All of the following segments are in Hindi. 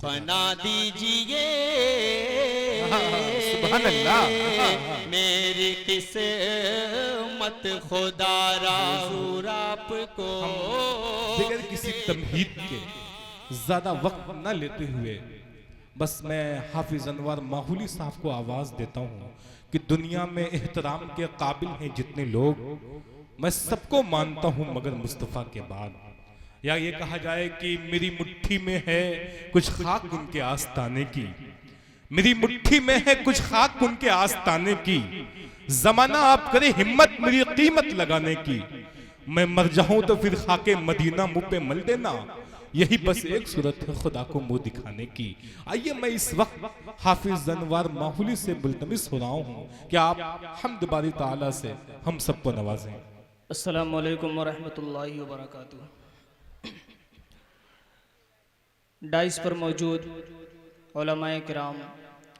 बना दीजिए सुभान अल्लाह। मेरी किस्मत खुदारा हुजूर आपको बगैर किसी तमहीद के ज्यादा वक्त न लेते हुए बस मैं हाफिज अनवर माहौली साहब को आवाज देता हूँ कि दुनिया में एहतराम के काबिल हैं जितने लोग, मैं सबको मानता हूँ मगर मुस्तफ़ा के बाद। या ये कहा जाए कि मेरी मुट्ठी में है कुछ खाक उनके आस्ताने की, मेरी मुट्ठी में है कुछ खाक उनके आस्ताने की, जमाना आप करे हिम्मत मेरी कीमत लगाने की, मैं मर जाऊं तो फिर खाके मदीना मुंह पे मल देना, यही बस एक सूरत है खुदा को मुंह दिखाने की। आइए मैं इस वक्त हाफिज अनवर माहौली से मुल्तमिस हो रहा हूँ कि आप हम्द बारी ताला से हम सबको नवाजें। अस्सलामु अलैकुम वरहमतुल्लाहि वबरकातुहू। डाइस पर मौजूद उलमाए किराम,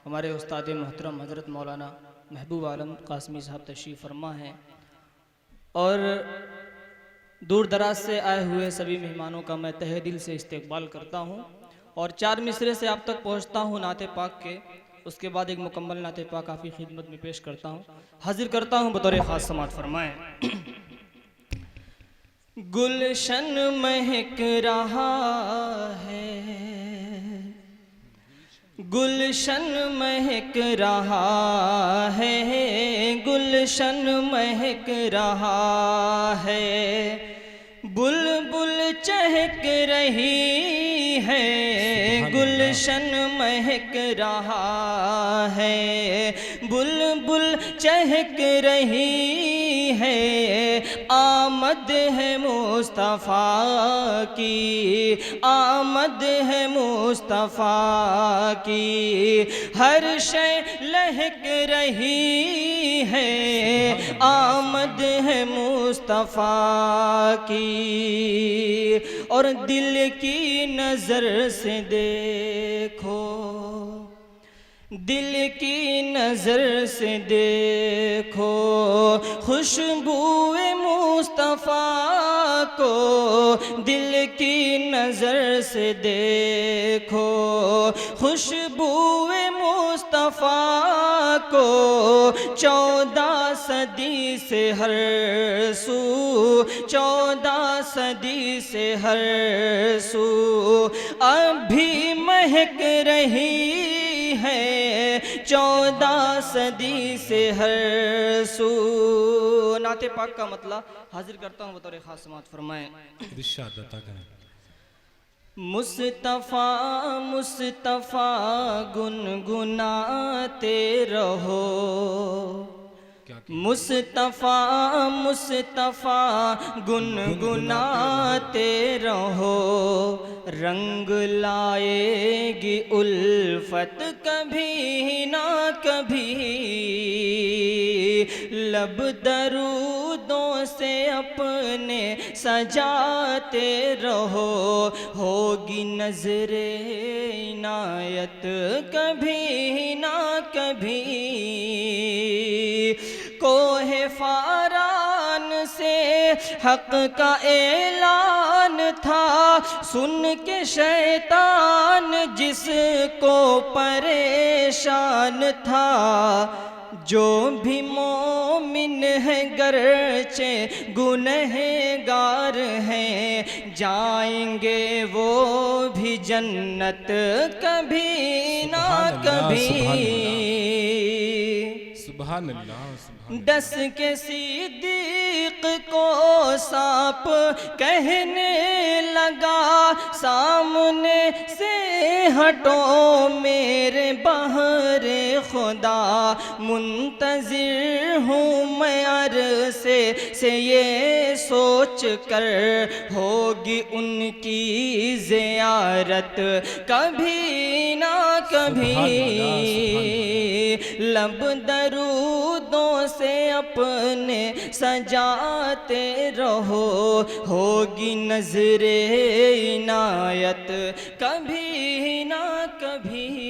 हमारे उस्ताद मोहतरम हज़रत मौलाना महबूब आलम कासमी साहब तशरीफ़ फरमा हैं और दूर दराज से आए हुए सभी मेहमानों का मैं तहे दिल से इस्तकबाल करता हूँ और 4 मिसरे से आप तक पहुँचता हूँ नाते पाक के। उसके बाद एक मुकम्मल नाते पाक आपकी खिदमत में पेश करता हूँ, हाजिर करता हूँ बतौर ख़ास समात फरमाएँ। गुलशन महक रहा है, गुलशन महक रहा है, गुलशन महक रहा है, बुलबुल चहक रही है, गुलशन महक रहा है, बुलबुल चहक रही है, आमद है मुस्तफ़ा की, आमद है मुस्तफ़ा की, हर शय लहक रही है, आमद है मुस्तफ़ा की। और दिल की नज़र से देखो, दिल की नज़र से देखो, खुशबूए मुस्तफ़ा को, दिल की नज़र से देखो, खुशबूए मुस्तफ़ा को, 14 सदी से हर सू, 14 सदी से हर सू अभी महक रही है, 14 सदी से हर सू। नाते पाक का मतलब हाजिर करता हूँ बतौर ख़ास समात फरमाएं। इरशाद अता करें। मुस्तफ़ा मुस्तफ़ा गुनगुनाते रहो, मुस्तफ़ा मुस्तफ़ा गुनगुनाते रहो, रंग लाएगी उल्फत कभी ना कभी, लब दरूदों से अपने सजाते रहो, होगी नजरे इनायत कभी ना कभी, कोहे फारान से हक का ऐलान था, सुन के शैतान जिसको परेशान था, जो भी मोमिन है गरचे गुनहगार हैं, जाएंगे वो भी जन्नत कभी ना कभी। सुभान अल्लाह। डस के सिद्दीक को सांप कहने लगा, सामने से हटो मेरे बहरे खुदा, मुंतजिर हूँ मैं अरसे से ये सोच कर, होगी उनकी ज़ियारत कभी ना कभी, लब दरूदों से अपने सजाते रहो, होगी नजरे इनायत कभी ना कभी।